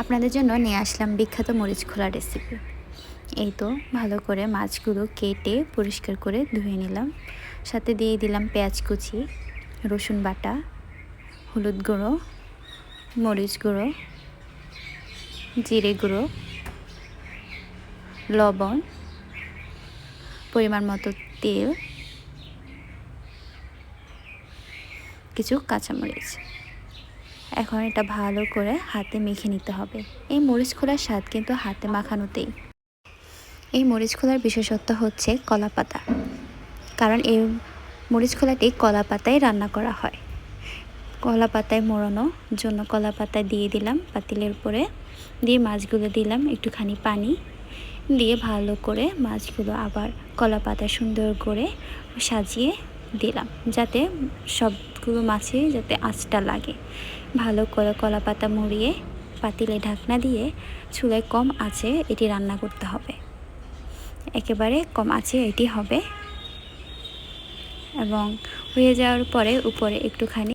আপনাদের জন্য নিয়ে আসলাম বিখ্যাত মরিচ খোলা রেসিপি। এই তো ভালো করে মাছগুলো কেটে পরিষ্কার করে ধুয়ে নিলাম। সাথে দিয়ে দিলাম পেঁয়াজ কুচি, রসুন বাটা, হলুদ গুঁড়ো, মরিচ গুঁড়ো, জিরে গুঁড়ো, লবণ, পরিমাণ মতো তেল, কিছু কাঁচামরিচ। এখন এটা ভালো করে হাতে মেখে নিতে হবে। এই মরিচ খোলার স্বাদ কিন্তু হাতে মাখানোতেই। এই মরিচ খোলার বিশেষত্ব হচ্ছে কলা পাতা, কারণ এই মরিচ খোলাটি কলা পাতায় রান্না করা হয়। কলা পাতায় মোড়ানোর জন্য কলা পাতা দিয়ে দিলাম পাতিলের উপরে, দিয়ে মাছগুলো দিলাম একটুখানি পানি দিয়ে ভালো করে মাছগুলো আবার কলা পাতা সুন্দর করে সাজিয়ে দিলাম, যাতে সবগুলো মাছে যাতে আঁচটা লাগে। ভালো করে কলা পাতা মুড়িয়ে পাতিলে ঢাকনা দিয়ে চুলায় কম আঁচে এটি রান্না করতে হবে। একেবারে কম আঁচে এটি হবে এবং হয়ে যাওয়ার পরে উপরে একটুখানি